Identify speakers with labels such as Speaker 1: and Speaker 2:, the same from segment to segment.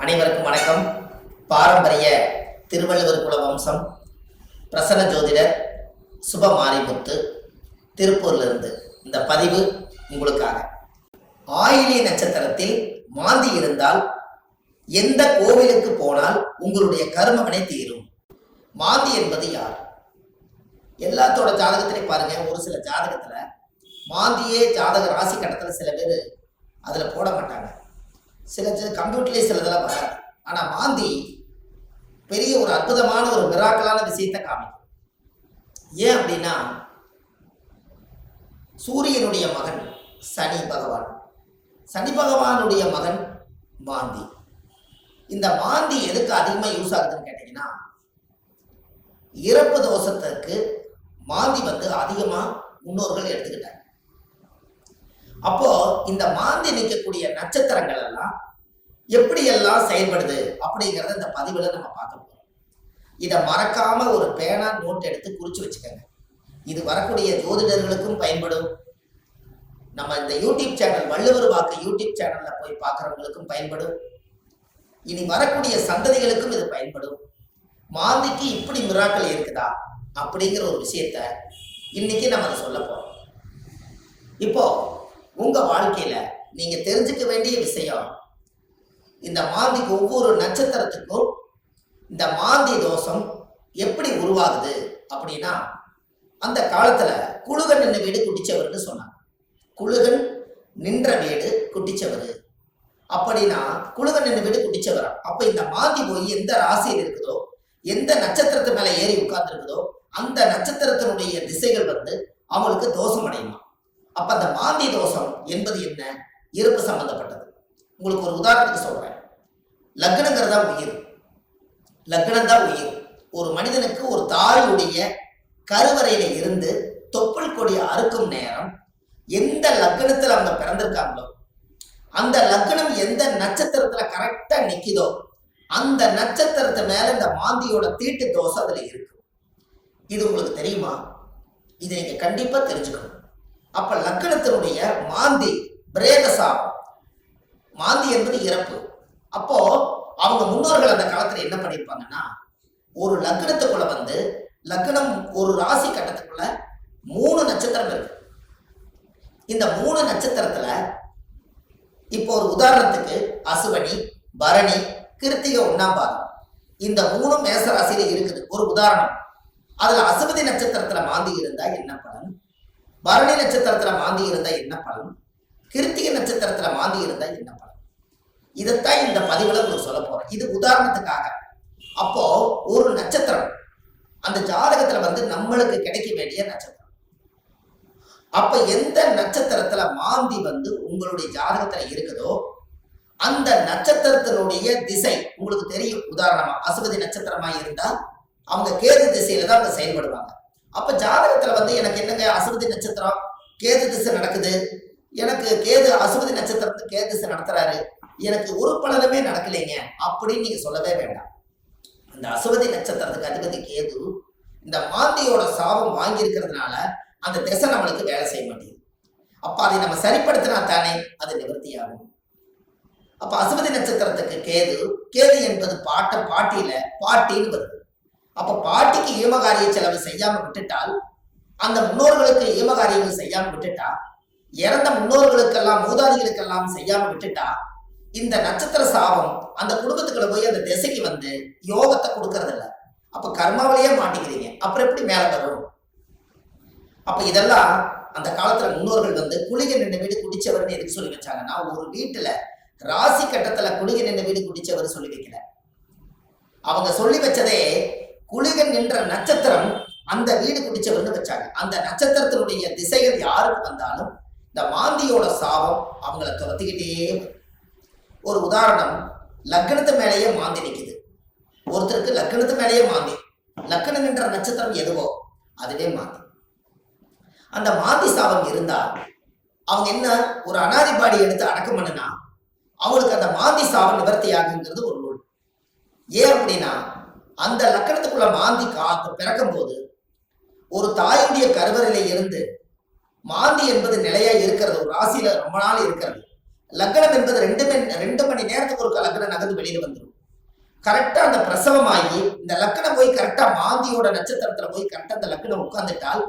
Speaker 1: அனைவருக்கும் வணக்கம். பாரம்பரிய திருவள்ளுவர் குல வம்சம் பிரசன்ன ஜோதிடர் சுபமாரிமுத்து திருப்பூர்லிருந்து இந்த பதிவு உங்களுக்காக. ஆயிலி நட்சத்திரத்தில் மாந்தி இருந்தால் எந்த கோவிலுக்கு போனால் உங்களுடைய கர்மவினை தீரும். மாந்தி என்பது யார்? எல்லாத்தோட ஜாதகத்திலையும் பாருங்க, ஒரு சில ஜாதகத்துல மாந்தியே ஜாதக ராசி கட்டத்துல சில பேர் அதுல போட மாட்டாங்க. சில கம்ப்யூட்டர்லேயே சிலதெல்லாம் வராது. ஆனால் மாந்தி பெரிய ஒரு அற்புதமான ஒரு மிராக்கலான விஷயத்தை காமிக்கும். ஏன் அப்படின்னா, சூரியனுடைய மகன் சனி பகவான், சனி பகவானுடைய மகன் மாந்தி. இந்த மாந்தி எதுக்கு அதிகமாக யூஸ் ஆகுதுன்னு கேட்டீங்கன்னா, இறப்பு தோஷத்துக்கு மாந்தி அதிகமாக முன்னோர்கள் எடுத்துக்கிட்டாங்க. அப்போ இந்த மாந்தி நிற்கக்கூடிய நட்சத்திரங்கள் எல்லாம் எப்படி எல்லாம் செயல்படுது அப்படிங்கிறத இந்த பதிவுல நம்ம பார்க்க போறோம். இதை மறக்காம ஒரு பேனா நோட் எடுத்து குறிச்சு வச்சுக்கோங்க. இது வரக்கூடிய ஜோதிடர்களுக்கும் பயன்படும். நம்ம இந்த யூடியூப் சேனல் வள்ளுவர் வாக்கு யூடியூப் சேனல்ல போய் பார்க்குறவங்களுக்கும் பயன்படும். இனி வரக்கூடிய சந்ததிகளுக்கும் இது பயன்படும். மாந்திக்கு இப்படி மிராக்கள் இருக்குதா அப்படிங்கிற ஒரு விஷயத்த இன்னைக்கு நம்ம அதை சொல்ல போறோம். இப்போ உங்க வாழ்க்கையில நீங்க தெரிஞ்சுக்க வேண்டிய விஷயம், இந்த மாந்திக்கு ஒவ்வொரு நட்சத்திரத்துக்கும் இந்த மாந்தி தோஷம் எப்படி உருவாகுது அப்படின்னா, அந்த காலத்துல குழுகன் நின்ற வீடு குட்டிச்சவர்னு சொன்னாங்க. குழுகன் நின்ற வீடு குட்டிச்சவர் அப்படின்னா குழுகன் நின்ற வீடு குட்டிச்சவரா. அப்ப இந்த மாந்தி போய் எந்த ராசியில் இருக்குதோ, எந்த நட்சத்திரத்து மேல ஏறி உட்கார்ந்து இருக்குதோ, அந்த நட்சத்திரத்தினுடைய திசைகள் அவங்களுக்கு தோஷம் அடையுமா. அப்ப அந்த மாந்தி தோஷம் என்பது என்ன? இறப்பு சம்பந்தப்பட்டது. உங்களுக்கு ஒரு உதாரணத்துக்கு சொல்றேன். லக்னங்கிறதா உயிர், லக்னம் தான் உயிர். ஒரு மனிதனுக்கு ஒரு தாயுடைய கருவறையில இருந்து தொப்புள் கொடியை அறுக்கும் நேரம் எந்த லக்னத்துல அவங்க பிறந்திருக்காங்களோ, அந்த லக்னம் எந்த நட்சத்திரத்துல கரெக்டா நிக்குதோ, அந்த நட்சத்திரத்து மேல இந்த மாந்தியோட தீட்டு தோஷம் அதுல இருக்கு. இது உங்களுக்கு தெரியுமா? இதை நீங்க கண்டிப்பா தெரிஞ்சுக்கணும். அப்ப லக்னத்தினுடைய மாந்தி பிரேத சாபம், மாந்தி என்பது இறப்பு. அப்போ அவங்க முன்னோர்கள் அந்த காலத்துல என்ன பண்ணிருப்பாங்கன்னா, ஒரு லக்னத்துக்குள்ள லக்னம் ஒரு ராசி கட்டத்துக்குள்ள 3 நட்சத்திரம் இருக்கு. இந்த 3 நட்சத்திரத்துல இப்போ ஒரு உதாரணத்துக்கு அசுவனி, பரணி, கிருத்திகை 1ஆம் பாதம், இந்த 3 மேச ராசியில இருக்குது. ஒரு உதாரணம். அதுல அசுவதி நட்சத்திரத்துல மாந்தி இருந்தா என்ன பலன், பரணி நட்சத்திரத்துல மாந்தி இருந்தா என்ன பலன், கிருத்திகை நட்சத்திரத்துல மாந்தி இருந்தா என்ன பலன், இதைத்தான் இந்த பதிவுல உங்களுக்கு சொல்ல போறேன். இது உதாரணத்துக்காக. அப்போ ஒரு நட்சத்திரம் அந்த ஜாதகத்துல நம்மளுக்கு கிடைக்க வேண்டிய நட்சத்திரம். அப்ப எந்த நட்சத்திரத்துல மாந்தி உங்களுடைய ஜாதகத்துல இருக்குதோ, அந்த நட்சத்திரத்தினுடைய திசை உங்களுக்கு தெரியும். உதாரணமா அசுவதி நட்சத்திரமா இருந்தா அவங்க கேது திசையில தான் அவங்க செயல்படுவாங்க. அப்ப ஜாதகத்துல எனக்கு என்னங்க அசுவதி நட்சத்திரம் கேது திசை நடக்குது, எனக்கு கேது அசுவதி நட்சத்திரத்துக்கு கேது திசை நடத்துறாரு, எனக்கு ஒரு பலனுமே நடக்கலைங்க அப்படின்னு நீங்க சொல்லவே வேண்டாம். அந்த அசுவதி நட்சத்திரத்துக்கு அதிபதி கேது இந்த மாந்தியோட சாபம் வாங்கி இருக்கிறதுனால அந்த திசை நம்மளுக்கு வேலை செய்ய மாட்டேங்குது. அப்ப அதை நம்ம சரிப்படுத்தினா தானே அது நிவர்த்தியாகும். அப்ப அசுவதி நட்சத்திரத்துக்கு கேது, கேது என்பது பாட்டியில பாட்டின்னு வருது. அப்ப பாட்டிக்கு ஈமகாரிய செலவு செய்யாம விட்டுட்டால், அந்த முன்னோர்களுக்கு ஈமகாரியங்கள் செய்யாம விட்டுட்டா, இறந்த முன்னோர்களுக்கெல்லாம் மூதாதிகளுக்கெல்லாம் செய்யாம விட்டுட்டா, இந்த நட்சத்திர சாபம் அந்த குடும்பத்துக்குள்ள போய் அந்த திசைக்கு யோகத்தை கொடுக்கறது இல்லை. அப்ப கர்மாவிலேயே மாட்டிக்கிறீங்க. அப்புறம் எப்படி மேல வரும்? அப்ப இதெல்லாம் அந்த காலத்துல முன்னோர்கள் குளிகை நின்ற வீடு குடிச்சவர்னு எதுக்கு சொல்லி வச்சாங்கன்னா, ஒரு வீட்டுல ராசி கட்டத்துல குளிகை நின்ற வீடு குடிச்சவர் சொல்லி வைக்கல. அவங்க சொல்லி வச்சதே குளிகன் நின்ற நட்சத்திரம் அந்த வீடு குடிச்சவர்னு வச்சாங்க. அந்த நட்சத்திரத்தினுடைய திசைகள் யாருக்கு வந்தாலும் இந்த மாந்தியோட சாபம் அவங்கள துரத்திக்கிட்டே. ஒரு உதாரணம், லக்னத்து மேலேயே மாந்தி நிற்குது. ஒருத்தருக்கு லக்னத்து மேலேயே மாந்தி, லக்னம் நின்ற நட்சத்திரம் எதுவோ அதுவே மாந்தி. அந்த மாந்தி சாபம் இருந்தா அவங்க என்ன ஒரு அனாதிபாடி எடுத்து அடக்கம் பண்ணுனா அவங்களுக்கு அந்த மாந்தி சாபம் நிவர்த்தி ஆகுங்கிறது ஒரு நூல். ஏன் அப்படின்னா, அந்த லக்கணத்துக்குள்ள மாந்தி பிறக்கும் போது ஒரு தாயுடைய கருவறையில இருந்து மாந்தி என்பது நிலையா இருக்கிறது, ஒரு ராசியில ரொம்ப நாள் இருக்கிறது. லக்னம் என்பது 2 மணி நேரத்துக்கு ஒரு லக்னம் நகர்ந்து வெளியில வந்துடும். கரெக்டா அந்த பிரசவமாகி இந்த லக்னம் போய் கரெக்டா மாந்தியோட நட்சத்திரத்துல போய் கரெக்டா அந்த லக்னம் உட்கார்ந்துட்டால்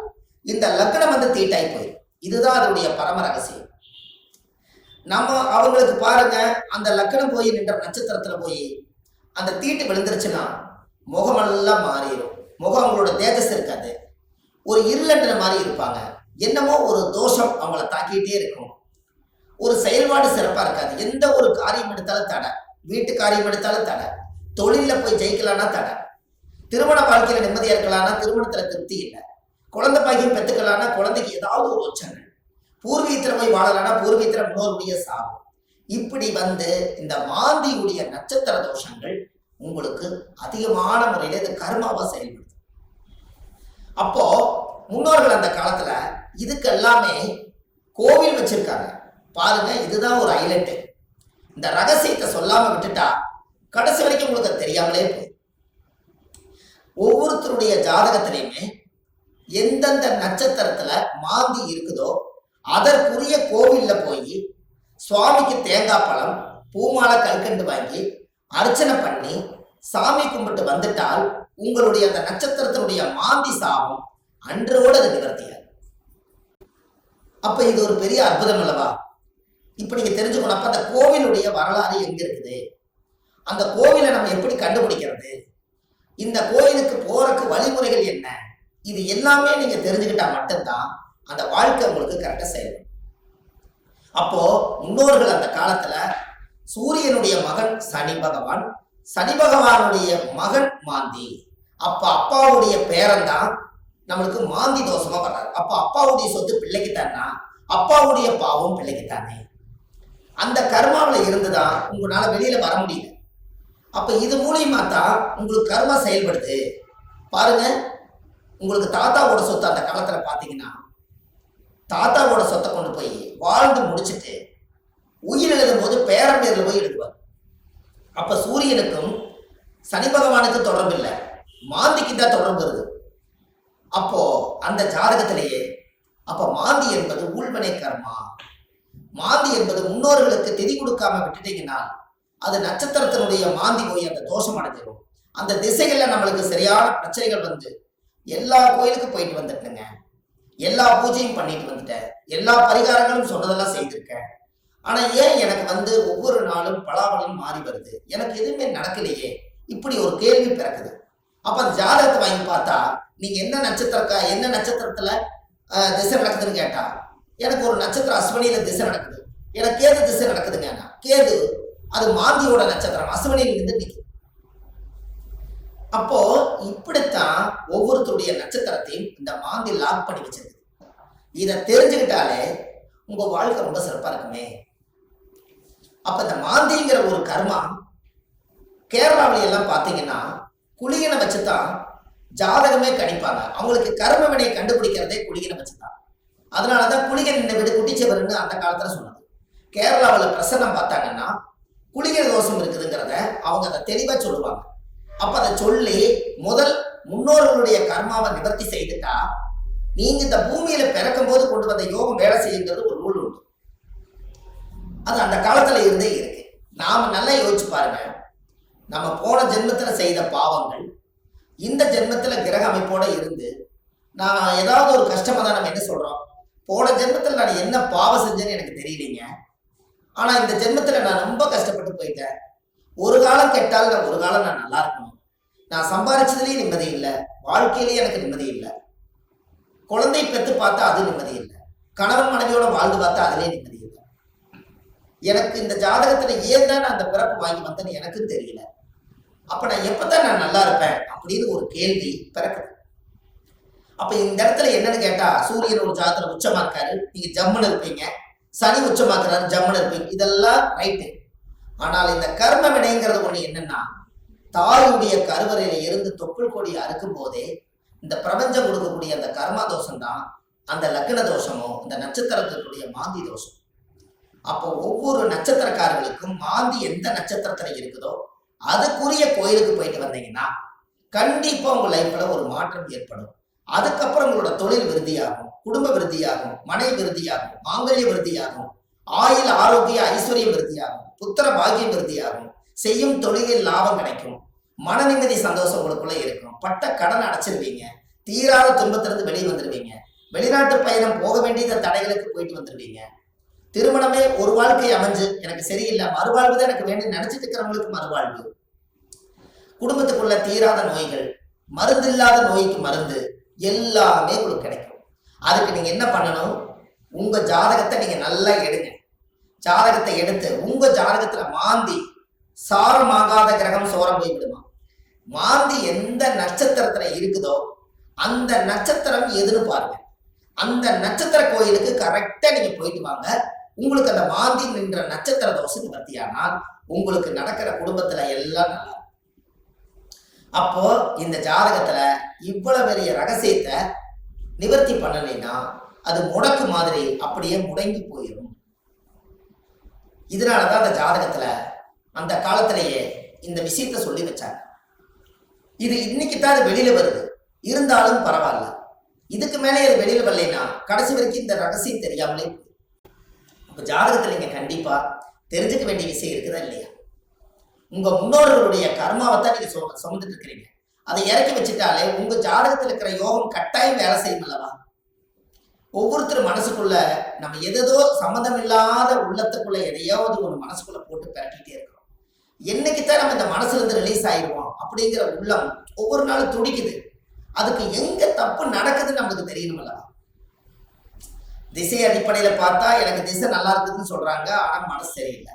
Speaker 1: இந்த லக்னம் வந்து தீட்டாய் போயிடும். இதுதான் அதனுடைய பரம ரகசியம். நம்ம அவங்களுக்கு பாருங்க, அந்த லக்னம் போய் நின்ற நட்சத்திரத்துல போய் அந்த தீட்டு விழுந்துருச்சுன்னா முகமெல்லாம் மாறிடும். முகம் அவங்களோட தேஜஸ் இருக்காது, ஒரு இருளன்ற மாதிரி இருப்பாங்க. என்னமோ ஒரு தோஷம் அவங்கள தாக்கிட்டே இருக்கும். ஒரு செயல்பாடு சிறப்பா இருக்காது. எந்த ஒரு காரியம் எடுத்தாலும் தடை, வீட்டு காரியம் எடுத்தாலும் தடை, தொழில போய் ஜெயிக்கலாம்னா தடை, திருமண வாழ்க்கையில நிம்மதியா இருக்கலாம்னா திருமணத்துல திருப்தி இல்லை, குழந்தை பாக்கியம் பெற்றுக்கலாம்னா குழந்தைக்கு ஏதாவது ஒரு உச்சங்கள், பூர்வீகத்துல போய் வாழலாம்னா பூர்வீகத்துல முன்னோருடைய சாபம். இப்படி வந்து இந்த மாந்தியுடைய நட்சத்திர தோஷங்கள் உங்களுக்கு அதிகமான முறையில இது கர்மாவா செயல்படுது. அப்போ முன்னோர்கள் அந்த காலத்துல இதுக்கு எல்லாமே கோவில் வச்சிருக்காங்க பாருங்க. இதுதான் ஒரு ஹைலைட். இந்த ரகசியத்தை சொல்லாம விட்டுட்டா கடைசி வரைக்கும் உங்களுக்கு தெரியாமலே போய் ஒவ்வொருத்தருடைய ஜாதகத்திலையுமே எந்தெந்த நட்சத்திரத்துல மாந்தி இருக்குதோ அதற்குரிய கோவில்ல போய் சுவாமிக்கு தேங்காய் பழம் பூமாலை கல்கண்டு வாங்கி அர்ச்சனை பண்ணி சாமி கும்பிட்டு வந்துட்டால் உங்களுடைய அந்த நட்சத்திரத்தினுடைய மாந்தி சாபம் அன்றோடு அது நிவர்த்தியாது. அப்ப இது ஒரு பெரிய அற்புதம் அல்லவா? இப்ப நீங்க தெரிஞ்சுக்கணும். அப்ப அந்த கோவிலுடைய வரலாறு எங்க இருக்குது, அந்த கோவிலை நம்ம எப்படி கண்டுபிடிக்கிறது, இந்த கோயிலுக்கு போறதுக்கு வழிமுறைகள் என்ன, இது எல்லாமே நீங்க தெரிஞ்சுக்கிட்டா மட்டும்தான் அந்த வாழ்க்கை உங்களுக்கு கரெக்டா செயல்படும். அப்போ முன்னோர்கள் அந்த காலத்துல சூரியனுடைய மகன் சனி பகவான், சனி பகவானுடைய மகன் மாந்தி. அப்ப அப்பாவுடைய பேரன் தான் நம்மளுக்கு மாந்தி தோஷமா வர்றாரு. அப்ப அப்பாவுடைய சொத்து பிள்ளைக்குத்தானா, அப்பாவுடைய பாவம் பிள்ளைக்குத்தானே. அந்த கர்மாவில இருந்துதான் உங்களால வெளியில வர முடியல. அப்ப இது மூலியமா தான் உங்களுக்கு கர்மா செயல்படுது. பாருங்க, உங்களுக்கு தாத்தாவோட சொத்து அந்த காலத்துல பாத்தீங்கன்னா தாத்தாவோட சொத்தை கொண்டு போய் வாழ்ந்து முடிச்சுட்டு உயிர் எழுதும் போது பேரன் பேர்ல போய் எழுதுவார். அப்ப சூரியனுக்கும் சனி பகவானுக்கு தொடர்பு இல்லை, மாந்திக்கு தான் தொடர்பு வருது. அப்போ அந்த ஜாதகத்திலேயே அப்ப மாந்தி என்பது உள்வனை கர்மா. மாந்தி என்பது முன்னோர்களுக்கு திதி கொடுக்காம விட்டுட்டீங்கன்னா அது நட்சத்திரத்தினுடைய மாந்தி போய் அந்த தோஷம் அடைஞ்சிடும். அந்த திசைகள்ல நம்மளுக்கு சரியான பிரச்சனைகள் வந்து எல்லா கோயிலுக்கு போயிட்டு வந்துட்டேங்க, எல்லா பூஜையும் பண்ணிட்டு வந்துட்டேன், எல்லா பரிகாரங்களும் சொன்னதெல்லாம் செய்திருக்கேன். ஆனா ஏன் எனக்கு வந்து ஒவ்வொரு நாளும் பலாபலம் மாறி வருது, எனக்கு எதுவுமே நடக்கலையே, இப்படி ஒரு கேள்வி பிறக்குது. அப்ப அந்த ஜாதகத்தை வாங்கி பார்த்தா நீங்க என்ன நட்சத்திரத்துல திசை நடக்குதுன்னு கேட்டா எனக்கு ஒரு நட்சத்திரம் அஸ்வினியில திசை நடக்குது, எனக்கு கேது திசை நடக்குதுங்க. கேது அது மாந்தியோட நட்சத்திரம், அஸ்வினியில இருந்து நிற்கும். அப்போ இப்படித்தான் ஒவ்வொருத்தருடைய நட்சத்திரத்தையும் இந்த மாந்தி லாக் பண்ணி வச்சிருக்கு. இதை தெரிஞ்சுக்கிட்டாலே உங்க வாழ்க்கை ரொம்ப சிறப்பா இருக்குமே. அப்ப இந்த மாந்திங்கிற ஒரு கர்மா கேரளாவில எல்லாம் பாத்தீங்கன்னா குளிகனை வச்சுதான் ஜாதகமே கணிப்பாங்க. அவங்களுக்கு கர்ம வினையை கண்டுபிடிக்கிறதே குளிகனை வச்சுதான். அதனாலதான் குளிகன் இந்த வீடு குட்டிச்சவர்னு அந்த காலத்துல சொன்னது. கேரளாவில் பிரசன்னம் பார்த்தாங்கன்னா குளிகை தோஷம் இருக்குதுங்கிறத அவங்க அதை தெளிவா சொல்லுவாங்க. அப்ப அதை சொல்லி முதல் முன்னோர்களுடைய கர்மாவை நிவர்த்தி செய்துட்டா நீங்க இந்த பூமியில பிறக்கும் போது கொண்டு வந்த யோகம் வேலை செய்யுங்கிறது ஒரு நூல் உண்டு. அது அந்த காலத்துல இருந்தே இருக்கு. நாம நல்லா யோசிச்சு பாருங்க, நம்ம போன ஜென்மத்துல செய்த பாவங்கள் இந்த ஜென்மத்துல கிரக அமைப்போட இருந்து நான் ஏதாவது ஒரு கஷ்டமா தான் நம்ம என்ன சொல்றோம், போன ஜென்மத்துல நான் என்ன பாவம் செஞ்சேன்னு எனக்கு தெரியலீங்க, ஆனா இந்த ஜென்மத்துல நான் ரொம்ப கஷ்டப்பட்டு போயிட்டேன், ஒரு காலம் கெட்டால் நான் ஒரு காலம் நான் நல்லா இருக்கணும், நான் சம்பாதிச்சதுலயும் நிம்மதி இல்லை, வாழ்க்கையிலேயே எனக்கு நிம்மதி இல்லை, குழந்தை பெற்று பார்த்தா அது நிம்மதி இல்லை, கணவன் மனைவியோட வாழ்ந்து பார்த்தா அதுலேயே நிம்மதி இல்லை, எனக்கு இந்த ஜாதகத்துல ஏன் தான் நான் அந்த பிறப்பு வாங்கி வந்தேன்னு எனக்கும் தெரியல, அப்ப நான் எப்பதான் நான் நல்லா இருப்பேன் அப்படின்னு ஒரு கேள்வி பிறக்குது. அப்ப இந்த இடத்துல என்னன்னு கேட்டா சூரியன் ஒரு ஜாதகத்துல உச்சமா இருக்காரு, நீங்க ஜம்முன்னு இருப்பீங்க, சனி உச்சமாக்குறாரு ஜம்முன்னு இருப்பீங்க, இதெல்லாம் ரைட்டு. ஆனால் இந்த கர்ம வினைங்கிறது ஒண்ணு என்னன்னா தாயுடைய கருவறையில இருந்து தொப்புள் கொடி அறுக்கும் போதே இந்த பிரபஞ்சம் கொடுக்கக்கூடிய அந்த கர்மா தோஷம் தான் அந்த லக்ன தோஷமோ இந்த நட்சத்திரத்தினுடைய மாந்தி தோஷம். அப்போ ஒவ்வொரு நட்சத்திரக்காரர்களுக்கும் மாந்தி எந்த நட்சத்திரத்துல இருக்குதோ அதுக்குரிய கோயிலுக்கு போயிட்டு வந்தீங்கன்னா கண்டிப்பா உங்க லைஃப்ல ஒரு மாற்றம் ஏற்படும். அதுக்கப்புறம் உங்களோட தொழில் விருத்தியாகும், குடும்ப விருத்தியாகும், மனை விருத்தியாகும், மாங்கல்ய விருத்தியாகும், ஆயுள் ஆரோக்கிய ஐஸ்வர்யம் விருத்தியாகும், புத்திர பாக்கியம் விருத்தியாகும், செய்யும் தொழிலில் லாபம் கிடைக்கும், மன நிம்மதி சந்தோஷம் உங்களுக்குள்ள இருக்கும், பட்ட கடன் அடைச்சிருவீங்க, தீராத துன்பத்திலிருந்து வெளியே வந்துடுவீங்க, வெளிநாட்டு பயணம் போக வேண்டிய தடைகளுக்கு போயிட்டு வந்துடுவீங்க, திருமணமே ஒரு வாழ்க்கை அமைஞ்சு எனக்கு சரியில்லை, மறுவாழ்வு தான் எனக்கு வேண்டி நினைச்சிட்டு இருக்கிறவங்களுக்கு மறுவாழ்வு, குடும்பத்துக்குள்ள தீராத நோய்கள், மருந்து இல்லாத நோய்க்கு மருந்து, எல்லாமே உங்களுக்கு கிடைக்கும். அதுக்கு நீங்க என்ன பண்ணணும்? உங்க ஜாதகத்தை நீங்க நல்லா எடுங்க. ஜாதகத்தை எடுத்து உங்க ஜாதகத்துல மாந்தி சாரமாகாத கிரகம் சோரம் போய் விடுமா. மாந்தி எந்த நட்சத்திரத்துல இருக்குதோ அந்த நட்சத்திரம் எதுன்னு பாருங்க. அந்த நட்சத்திர கோயிலுக்கு கரெக்டா நீங்க போயிட்டு வாங்க. உங்களுக்கு அந்த மாந்தி நின்ற நட்சத்திர தோஷம் நிவர்த்தியானால் உங்களுக்கு நடக்கிற குடும்பத்துல எல்லாம் நல்லா. அப்போ இந்த ஜாதகத்துல இவ்வளவு பெரிய ரகசியத்தை நிவர்த்தி பண்ணலைன்னா அது முடக்கு மாதிரி அப்படியே முடங்கி போயிடும். இதனாலதான் அந்த ஜாதகத்துல அந்த காலத்திலேயே இந்த விஷயத்த சொல்லி வச்சாங்க. இது இன்னைக்கு தான் அது வெளியில வருது, இருந்தாலும் பரவாயில்ல. இதுக்கு மேலே அது வெளியில வரலைன்னா கடைசி வரைக்கும் இந்த ரகசியம் தெரியாமலே. இப்ப ஜாதகத்துல நீங்க கண்டிப்பா தெரிஞ்சுக்க வேண்டிய விஷயம் இருக்குதா இல்லையா? உங்க முன்னோர்களுடைய கர்மாவை தான் நீங்க சுமந்துட்டு இருக்கிறீங்க. அதை இறக்கி வச்சுட்டாலே உங்க ஜாதகத்துல இருக்கிற யோகம் கட்டாயம் வேலை செய்யும் அல்லவா? ஒவ்வொருத்தரும் மனசுக்குள்ள நம்ம எதோ சம்மந்தம் இல்லாத உள்ளத்துக்குள்ள எதையாவது ஒரு மனசுக்குள்ள போட்டு பரட்டிட்டே இருக்கிறோம். என்னைக்குத்தான் நம்ம இந்த மனசுல இருந்து ரிலீஸ் ஆயிடுவோம் அப்படிங்கிற உள்ளம் ஒவ்வொரு நாளும் துடிக்குது. அதுக்கு எங்க தப்பு நடக்குதுன்னு நமக்கு தெரியணும் அல்லவா? திசை அடிப்படையில பார்த்தா எனக்கு திசை நல்லா இருக்குதுன்னு சொல்றாங்க, ஆனா மனசு சரியில்லை.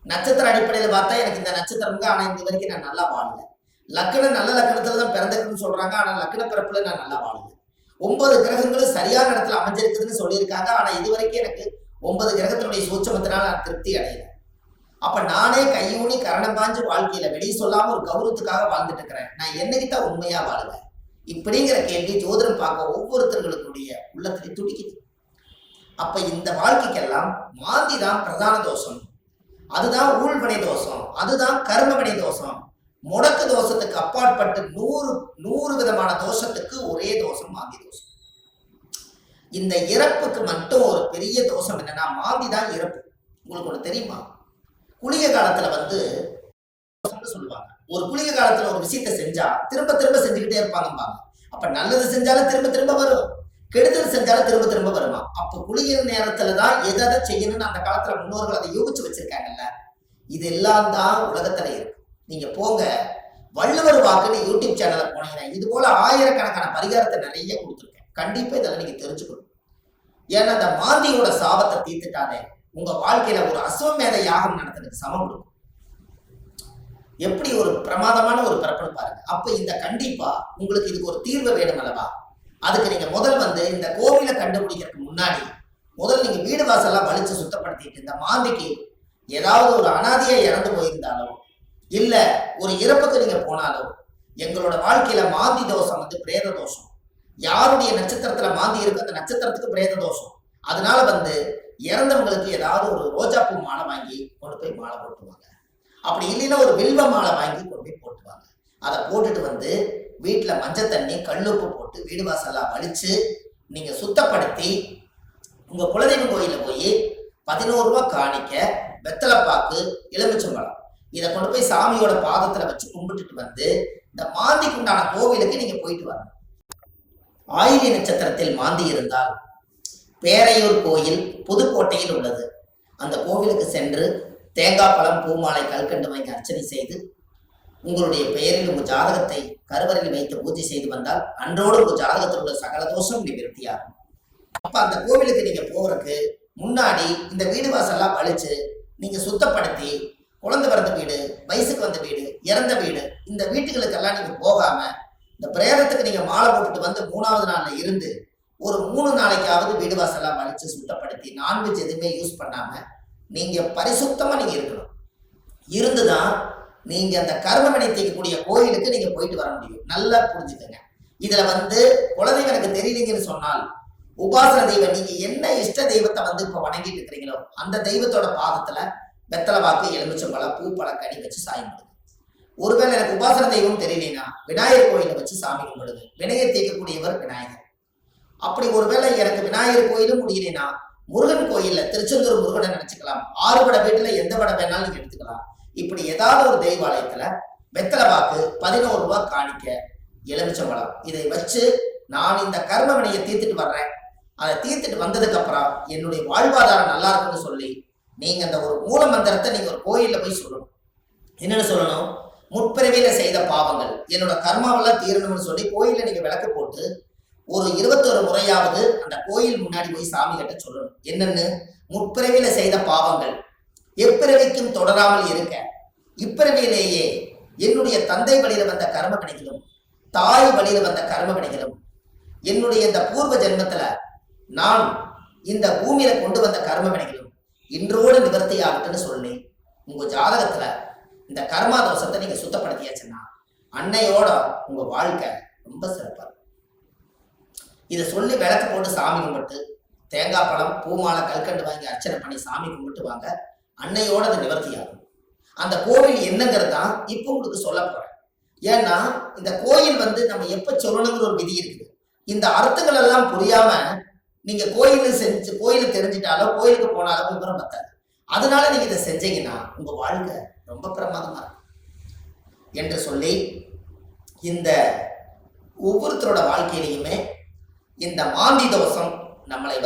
Speaker 1: நட்சத்திர அடிப்படையில பார்த்தா எனக்கு இந்த நட்சத்திரம், ஆனா இந்த வரைக்கும் நான் நல்லா வாழல. லக்னம் நல்ல லக்னத்துல தான் பிறந்திருக்குன்னு சொல்றாங்க, ஆனா லக்ன பிறப்புல நான் நல்லா வாழல. 9 கிரகங்களும் சரியான இடத்துல அமைஞ்சிருக்குதுன்னு சொல்லியிருக்காங்க, ஆனா இது வரைக்கும் எனக்கு 9 கிரகத்தினுடைய சூட்சமத்தினால நான் திருப்தி அடையல. அப்ப நானே கையூனி கரணம் பாஞ்சு வாழ்க்கையில வெளியே சொல்லாம ஒரு கௌரவத்துக்காக வாழ்ந்துட்டு இருக்கிறேன். நான் என்னைக்குத்தான் உண்மையா வாழுவேன்? இப்படிங்கிற கேள்வி ஜோதிடம் பார்க்க ஒவ்வொருத்தர்களுடைய உள்ளத்திலே துடிக்குது. அப்ப இந்த வாழ்க்கைக்கெல்லாம் மாந்தி தான் பிரதான தோஷம், அதுதான் ஊழ்வினை தோஷம், அதுதான் கர்மவினை தோஷம். முடக்கு தோஷத்துக்கு அப்பாற்பட்டு 100 விதமான தோஷத்துக்கு ஒரே தோஷம் மாந்தி தோஷம். இந்த இறப்புக்கு மட்டும் ஒரு பெரிய தோஷம் என்னன்னா மாந்தி தான் இறப்பு. உங்களுக்கு ஒண்ணு தெரியுமா? குளிகை காலத்துல சொல்லுவாங்க, ஒரு குளிகை காலத்துல ஒரு விஷயத்தை செஞ்சா திரும்ப திரும்ப செஞ்சுக்கிட்டே இருப்பாங்க. அப்ப நல்லது செஞ்சாலும் திரும்ப திரும்ப வரும், கெடுதல் செஞ்சாலும் திரும்ப திரும்ப வருமா. அப்ப குளிகை நேரத்துலதான் எதை செய்யணும்னு அந்த காலத்துல முன்னோர்கள் அதை யோசிச்சு வச்சிருக்காங்கல்ல. இதெல்லாம் தான் உலகத்துல இருக்கு. நீங்க போங்க, வள்ளுவர் வாக்குன்னு யூடியூப் சேனல்ல போனீங்கன்னா இது போல ஆயிரக்கணக்கான பரிகாரத்தை நிறைய கொடுத்துருக்கேன். கண்டிப்பா இதெல்லாம் நீங்க தெரிஞ்சுக்கணும். ஏன்னா அந்த மாந்தியோட சாபத்தை தீர்த்துட்டாலே உங்க வாழ்க்கையில ஒரு அஸ்வமேத யாகம் நடத்துறதுக்கு சமம் கொடுக்கும். எப்படி ஒரு பிரமாதமான ஒரு பிறப்புன்னு பாருங்க. அப்ப இந்த கண்டிப்பா உங்களுக்கு இதுக்கு ஒரு தீர்வு வேணும் அல்லவா? அதுக்கு நீங்க முதல் இந்த கோவிலை கண்டுபிடிக்கிறதுக்கு முன்னாடி முதல் நீங்க வீடு வாசல்லாம் வலிச்சு சுத்தப்படுத்திட்டு, இந்த மாந்திக்கு ஏதாவது ஒரு அனாதையா இறந்து போயிருந்தாலும் இல்ல ஒரு இறப்புக்கு நீங்க போனாலும், எங்களோட வாழ்க்கையில மாந்தி தோஷம் பிரேத தோஷம். யாருடைய நட்சத்திரத்துல மாந்தி இருக்கு அந்த நட்சத்திரத்துக்கு பிரேத தோஷம். அதனால இறந்தவங்களுக்கு ஏதாவது ஒரு ரோஜாப்பூ மாலை வாங்கி கொண்டு போய் மாலை போட்டுவாங்க. அப்படி இல்லைன்னா ஒரு வில்வ மாலை வாங்கி கொண்டு போய் போட்டுவாங்க. அதை போட்டுட்டு வீட்டுல மஞ்சள் தண்ணி கல்லுப்பு போட்டு வீடு வாசல்லாம் வலிச்சு நீங்க சுத்தப்படுத்தி உங்க குலதெய்வ கோயில போய் 11 ரூபாய் காணிக்க, வெத்தலைப்பாக்கு, எலுமிச்சம்பழம் இதை கொண்டு போய் சாமியோட பாதத்துல வச்சு கும்பிட்டுட்டு இந்த மாந்திக்கு உண்டான கோவிலுக்கு நீங்க போயிட்டு வரணும். ஆயில்ய நட்சத்திரத்தில் மாந்தி இருந்தால் பேரையூர் கோயில் புதுக்கோட்டையில் உள்ளது. அந்த கோவிலுக்கு சென்று தேங்காய் பழம், பூமாலை, கல்கண்டு வாங்கி அர்ச்சனை செய்து உங்களுடைய பெயரில் உங்கள் ஜாதகத்தை கருவறையில் வைத்து பூஜை செய்து வந்தால் அன்றோடு உங்கள் ஜாதகத்தில் உள்ள சகல தோஷம் நிவர்த்தியாகும். அப்ப அந்த கோவிலுக்கு நீங்க போறதுக்கு முன்னாடி இந்த வீடு வாசல்லாம் வலிச்சு நீங்க சுத்தப்படுத்தி, குழந்தை பிறந்த வீடு, வயசுக்கு வந்த வீடு, இறந்த வீடு, இந்த வீட்டுகளுக்கெல்லாம் நீங்க போகாம இந்த பிரேதத்துக்கு நீங்க மாலை போட்டுட்டு 3வது நாள்ல இருந்து ஒரு 3 நாளைக்காவது வீடு வாசல்லாம் வலிச்சு சுத்தப்படுத்தி நான்வெஜ் எதுவுமே யூஸ் பண்ணாம நீங்க பரிசுத்தமா நீங்க இருக்கணும். இருந்துதான் நீங்க அந்த கர்மவினை தீர்க்கக்கூடிய கோயிலுக்கு நீங்க போயிட்டு வர முடியும். நல்லா புரிஞ்சுக்கங்க. இதுல குலதெய்வம் எனக்கு தெரியலீங்கன்னு சொன்னால் உபாசன தெய்வம், நீங்க என்ன இஷ்ட தெய்வத்தை இப்ப வணங்கிட்டு இருக்கிறீங்களோ அந்த தெய்வத்தோட பாதத்துல வெத்தலை வாக்கு, எலுமிச்சம்பழம், பூ, பழம், கனி வச்சு சாமி கும்பிடுங்க. ஒருவேளை எனக்கு உபாசன தெய்வம் தெரியலனா விநாயகர் கோயில வச்சு சாமி கும்பிடுங்க. வினையை தீர்க்கக்கூடியவர் விநாயகர். அப்படி ஒருவேளை எனக்கு விநாயகர் கோயிலும் முடியலனா முருகன் கோயில்ல திருச்செந்தூர் முருகனை நினைச்சுக்கலாம், ஆறுபட வீட்டுல எந்த படம் வேணாலும் நீங்க எடுத்துக்கலாம். இப்படி ஏதாவது ஒரு தெய்வாலயத்துல வெத்தலை பாக்கு, 11 ரூபாய் காணிக்க, எலுமிச்சம்பழம் இதை வச்சு நான் இந்த கர்ம வினையை தீர்த்துட்டு வர்றேன், அதை தீர்த்துட்டு வந்ததுக்கு அப்புறம் என்னுடைய வாழ்வாதாரம் நல்லா இருக்குன்னு சொல்லி நீங்க அந்த ஒரு மூல மந்திரத்தை நீங்க ஒரு கோயில்ல போய் சொல்லணும். என்னன்னு சொல்லணும்? முற்பிறவியில செய்த பாவங்கள் என்னோட கர்மாவெல்லாம் தீரணும்னு சொல்லி கோயில்ல நீங்க விளக்கு போட்டு ஒரு 21 முறையாவது அந்த கோயில் முன்னாடி போய் சாமி கிட்ட சொல்லணும். என்னன்னு? முற்பிறவியில செய்த பாவங்கள் எப்பிறவிக்கும் தொடராமல் இருக்க, இப்பிறவியிலேயே என்னுடைய தந்தை வழியில வந்த கர்ம வினைகளும் தாய் வழியில வந்த கர்ம வினைகளும் என்னுடைய இந்த பூர்வ ஜென்மத்துல நான் இந்த பூமியில கொண்டு வந்த கர்ம வினைகளும் இன்றோடு நிவர்த்தி ஆகட்டுன்னு சொல்லி உங்க ஜாதகத்துல இந்த கர்மா தோஷத்தை நீங்க சுத்தப்படுத்தியாச்சுன்னா அன்னையோட உங்க வாழ்க்கை ரொம்ப சிறப்பா இருக்கும். இதை சொல்லி விளக்கு போட்டு சாமி கும்பிட்டு தேங்காய் பழம், பூமாலை, கல்கண்டு வாங்கி அர்ச்சனை பண்ணி சாமி கும்பிட்டு வாங்க. அன்னையோட அது நிவர்த்தி ஆகும். அந்த கோவில் என்னங்கிறது தான் இப்போ உங்களுக்கு சொல்ல போறேன். ஏன்னா இந்த கோயில் நம்ம எப்ப சொல்லணுங்கிற ஒரு விதி இருக்குது. இந்த அர்த்தங்கள் எல்லாம் புரியாம நீங்க கோயிலுக்கு தெரிஞ்சிட்டாலோ கோயிலுக்கு போனாலோ விவரம் பத்தாது. அதனால நீங்க இதை செஞ்சீங்கன்னா உங்க வாழ்க்கை ரொம்ப பிரமாதமா இருக்கும் என்று சொல்லி, இந்த ஒவ்வொருத்தரோட வாழ்க்கையிலையுமே இந்த மாந்தி தோஷம் நம்மளை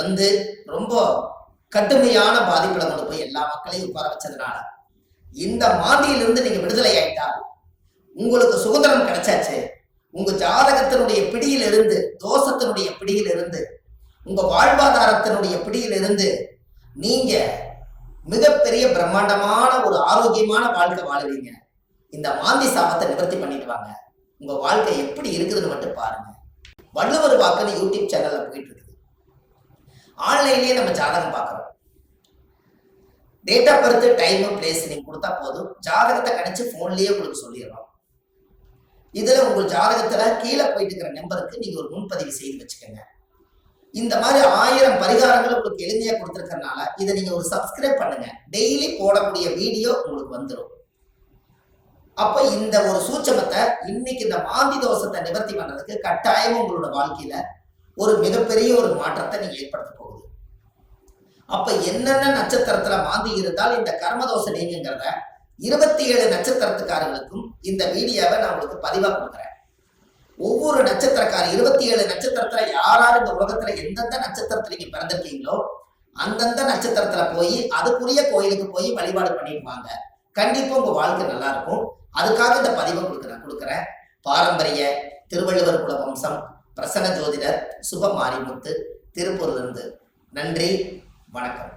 Speaker 1: ரொம்ப கடுமையான பாதிப்புல கொண்டு போய் எல்லா மக்களையும் உட்கார வச்சதுனால இந்த மாந்தியிலிருந்து நீங்க விடுதலை ஆயிட்டால் உங்களுக்கு சுதந்திரம் கிடைச்சாச்சு. உங்க ஜாதகத்தினுடைய பிடியிலிருந்து, தோஷத்தினுடைய பிடியிலிருந்து, உங்க வாழ்வாதாரத்தினுடைய பிடியிலிருந்து நீங்க மிகப்பெரிய பிரம்மாண்டமான ஒரு ஆரோக்கியமான வாழ்க்கை வாழுவீங்க. இந்த மாந்தி சாபத்தை நிவர்த்தி பண்ணிட்டு வாங்க. உங்க வாழ்க்கை எப்படி இருக்குதுன்னு மட்டும் பாருங்க. வள்ளுவர் வாக்குன்னு யூடியூப் சேனல்ல போயிட்டு இருக்குது. ஆன்லைன்லயே நம்ம ஜாதகம் பார்க்கறோம். Date of birth, time, place நீங்க கொடுத்தா போதும், ஜாதகத்தை கணிச்சு போன்லயே உங்களுக்கு சொல்லிடுறோம். இதுல உங்க ஜாதகத்துல கீழே போயிட்டு இருக்கிற நம்பருக்கு நீங்க ஒரு முன்பதிவு செய்து வச்சுக்கோங்க. இந்த மாதிரி 1000 பரிகாரங்கள் உங்களுக்கு எளிமையா கொடுத்துருக்கறனால இதை நீங்க ஒரு சப்ஸ்கிரைப் பண்ணுங்க. டெய்லி போடக்கூடிய வீடியோ உங்களுக்கு வந்துடும். அப்ப இந்த ஒரு சூட்சமத்தை இன்னைக்கு இந்த மாந்தி தோஷத்தை நிவர்த்தி பண்றதுக்கு கட்டாயம் உங்களோட வாழ்க்கையில ஒரு மிகப்பெரிய ஒரு மாற்றத்தை நீங்க ஏற்படுத்த போகுது. அப்ப என்னென்ன நட்சத்திரத்துல மாந்தி இருந்தால் இந்த கர்மதோஷம் நீங்கிறத 27 நட்சத்திரத்துக்காரர்களுக்கும் இந்த வீடியோவை நான் உங்களுக்கு பதிவா கொடுக்குறேன். ஒவ்வொரு நட்சத்திரக்கார 27 நட்சத்திரத்துல யாராரு இந்த உலகத்துல எந்தெந்த நட்சத்திரத்துல நீங்க பிறந்திருக்கீங்களோ அந்தந்த நட்சத்திரத்துல போய் அதுக்குரிய கோயிலுக்கு போய் வழிபாடு பண்ணிடுவாங்க. கண்டிப்பா உங்க வாழ்க்கை நல்லா இருக்கும். அதுக்காக இந்த பதிவை கொடுக்குறேன். பாரம்பரிய திருவள்ளுவர் குல வம்சம், பிரசன்ன ஜோதிடர் சுப மாரிமுத்து, திருப்பூர்ல இருந்து. நன்றி, வணக்கம்.